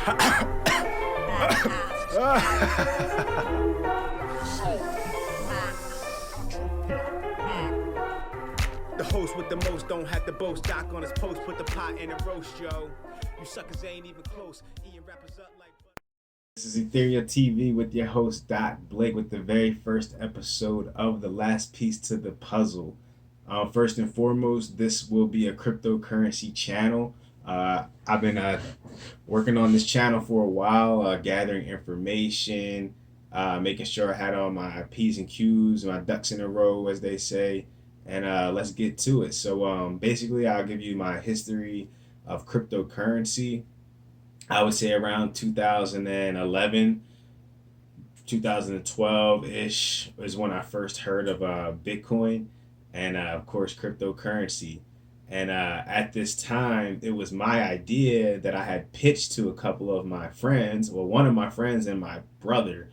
The host with the most don't have to boast. Doc on his post, put the pot in a roast, yo. You suckers ain't even close. Eating rappers up like. This is Ethereal TV with your host Doc Blake with the very first episode of the last piece to the puzzle. First and foremost, this will be a cryptocurrency channel. I've been working on this channel for a while, gathering information, making sure I had all my P's and Q's, my ducks in a row, as they say. And let's get to it. So basically, I'll give you my history of cryptocurrency. I would say around 2011, 2012-ish is when I first heard of Bitcoin and, of course, cryptocurrency. And at this time, it was my idea that I had pitched to a couple of my friends, well, one of my friends and my brother,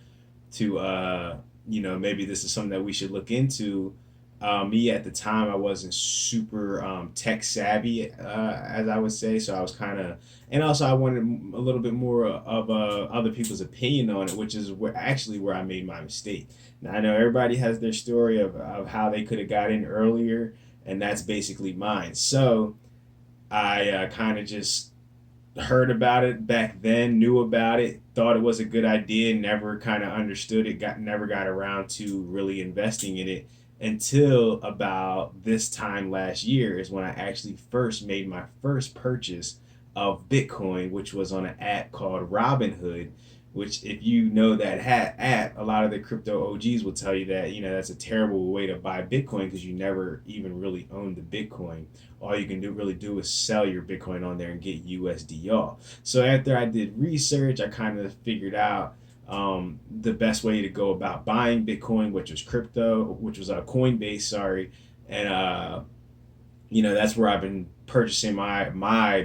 to, maybe this is something that we should look into. Me at the time, I wasn't super tech savvy, as I would say. So I was kind of, and also I wanted a little bit more of other people's opinion on it, which is where I made my mistake. Now I know everybody has their story of how they could have got in earlier, and that's basically mine. So I kind of just heard about it back then, knew about it, thought it was a good idea, never kind of understood it, never got around to really investing in it until about this time last year is when I actually first made my first purchase of Bitcoin, which was on an app called Robinhood, which if you know that app, a lot of the crypto OGs will tell you that, that's a terrible way to buy Bitcoin because you never even really own the Bitcoin. All you can really do is sell your Bitcoin on there and get USD. So after I did research, I kind of figured out the best way to go about buying Bitcoin, which was Coinbase, sorry, and that's where I've been purchasing my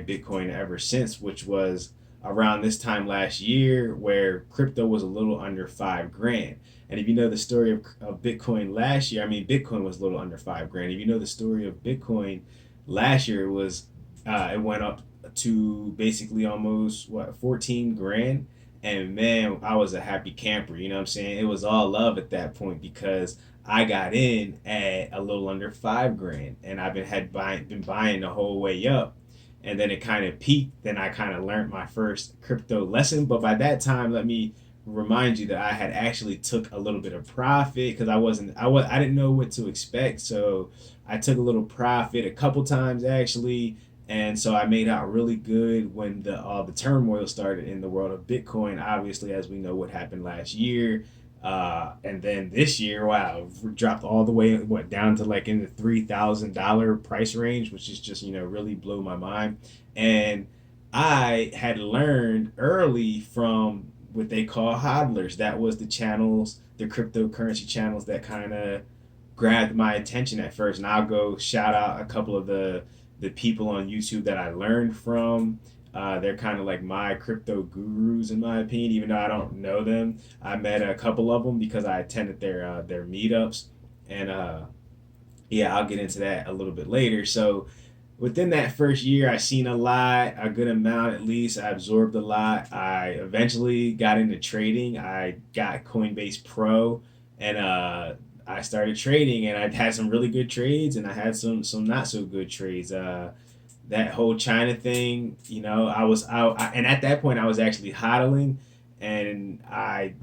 Bitcoin ever since, which was around this time last year, where crypto was a little under $5,000. And if you know the story of Bitcoin last year, I mean, Bitcoin was a little under $5,000. If you know the story of Bitcoin last year, it went up to basically almost 14 grand. And man, I was a happy camper. You know what I'm saying? It was all love at that point because I got in at a little under $5,000, and I've been buying the whole way up. And then it kind of peaked. Then I kind of learned my first crypto lesson. But by that time, let me remind you that I had actually took a little bit of profit because I didn't know what to expect. So I took a little profit a couple times actually. And so I made out really good when the turmoil started in the world of Bitcoin. Obviously, as we know what happened last year, and then this year, wow, dropped all the way down to like in the $3,000 price range, which is just really blew my mind. And I had learned early from what they call hodlers. That was the cryptocurrency channels that kind of grabbed my attention at first. And I'll go shout out a couple of the people on YouTube that I learned from. They're kind of like my crypto gurus in my opinion, even though I don't know them. I met a couple of them because I attended their meetups, and I'll get into that a little bit later. So within that first year, I seen a good amount at least. I absorbed a lot. I eventually got into trading. I got Coinbase Pro, and I started trading, and I had some really good trades, and I had some not so good trades. That whole China thing, and at that point I was actually hodling, and I'll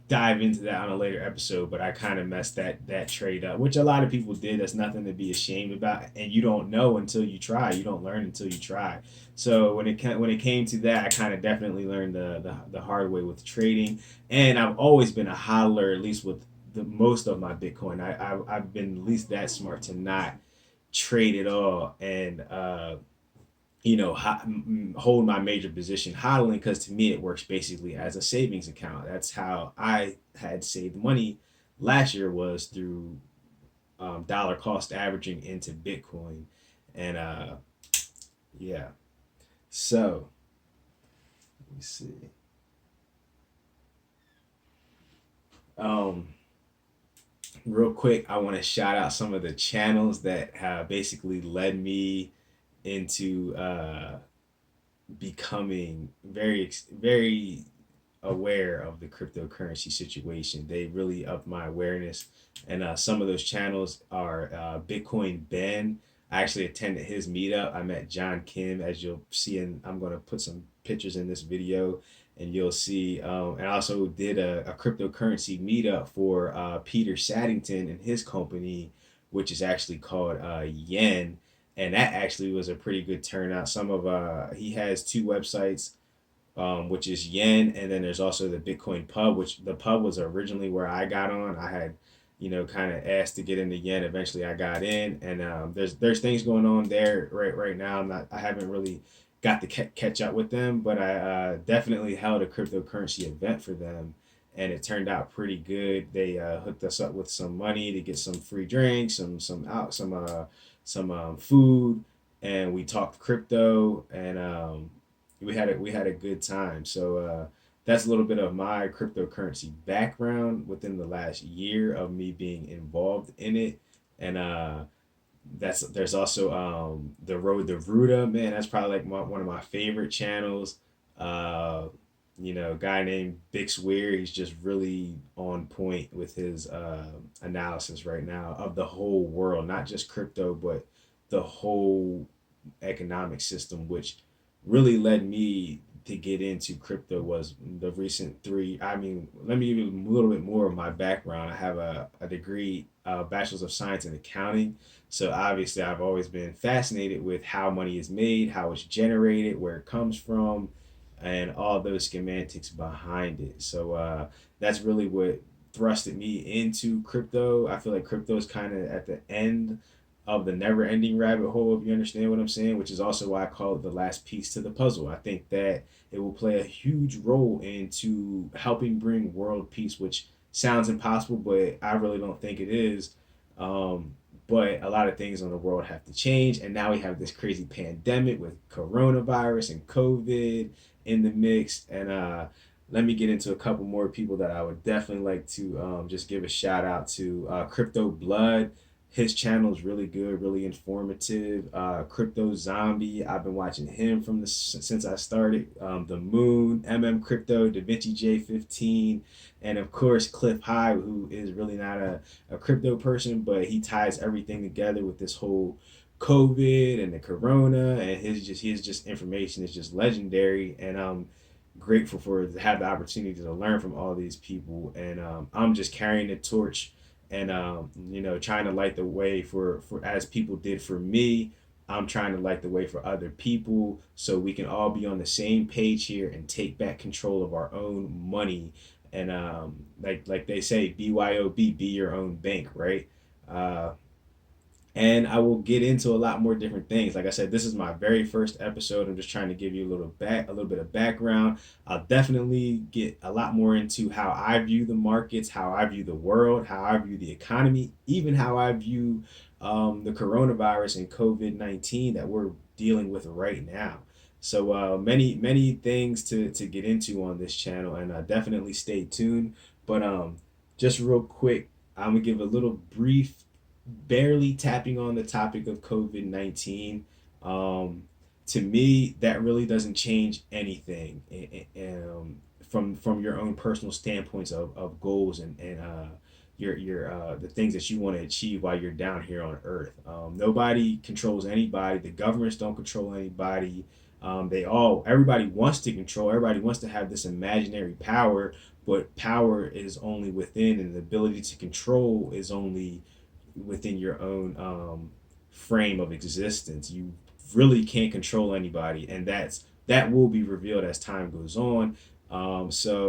dive into that on a later episode, but I kind of messed that trade up, which a lot of people did. That's nothing to be ashamed about, and you don't know until you try. You don't learn until you try. So when it came to that, I kind of definitely learned the hard way with trading, and I've always been a hodler, at least with the most of my Bitcoin. I've been at least that smart to not trade at all, and hold my major position hodling, because to me it works basically as a savings account. That's how I had saved money last year, was through dollar cost averaging into Bitcoin. And yeah, so let me see. Real quick, I want to shout out some of the channels that have basically led me into becoming very aware of the cryptocurrency situation. They really upped my awareness, and some of those channels are Bitcoin Ben. I actually attended his meetup. I met John Kim, as you'll see, and I'm gonna put some pictures in this video, and you'll see. And I also did a cryptocurrency meetup for Peter Saddington and his company, which is actually called Yen, and that actually was a pretty good turnout. Some of he has two websites, which is Yen, and then there's also the Bitcoin Pub, which the pub was originally where I got on. I had, kind of asked to get into Yen. Eventually, I got in, and there's things going on there right now. I haven't really got to catch up with them, but I definitely held a cryptocurrency event for them, and it turned out pretty good. They hooked us up with some money to get some free drinks, some food, and we talked crypto, and we had a good time. So that's a little bit of my cryptocurrency background within the last year of me being involved in it, and there's also the Road to Ruta, man. That's probably like one of my favorite channels. Uh, guy named Bix Weir. He's just really on point with his analysis right now of the whole world, not just crypto, but the whole economic system, which really led me to get into crypto was the recent three. I mean, let me give you a little bit more of my background. I have a degree, bachelor's of science in accounting. So obviously I've always been fascinated with how money is made, how it's generated, where it comes from, and all those schematics behind it. So that's really what thrusted me into crypto. I feel like crypto is kind of at the end of the never ending rabbit hole, if you understand what I'm saying, which is also why I call it the last piece to the puzzle. I think that it will play a huge role into helping bring world peace, which sounds impossible, but I really don't think it is. Um, but a lot of things in the world have to change. And now we have this crazy pandemic with coronavirus and COVID in the mix. And let me get into a couple more people that I would definitely like to just give a shout out to. Crypto Blood, his channel is really good, really informative. Crypto Zombie, I've been watching him since I started. The Moon, Crypto, Da Vinci J15, and of course Cliff High, who is really not a crypto person, but he ties everything together with this whole COVID and the Corona, and his information is just legendary, and I'm grateful for to have the opportunity to learn from all these people, and I'm just carrying the torch, and trying to light the way for as people did for me. I'm trying to light the way for other people so we can all be on the same page here and take back control of our own money, and like they say, BYOB, be your own bank, right? uh, and I will get into a lot more different things. Like I said, this is my very first episode. I'm just trying to give you a little bit of background. I'll definitely get a lot more into how I view the markets, how I view the world, how I view the economy, even how I view the coronavirus and COVID-19 that we're dealing with right now. So many things to get into on this channel, and definitely stay tuned. But just real quick, I'm gonna give a little brief, barely tapping on the topic of COVID-19. Um, to me, that really doesn't change anything, from your own personal standpoints of goals, and your the things that you want to achieve while you're down here on Earth. Nobody controls anybody. The governments don't control anybody. Everybody wants to control. Everybody wants to have this imaginary power, but power is only within, and the ability to control is only within your own frame of existence. You really can't control anybody, and that will be revealed as time goes on. So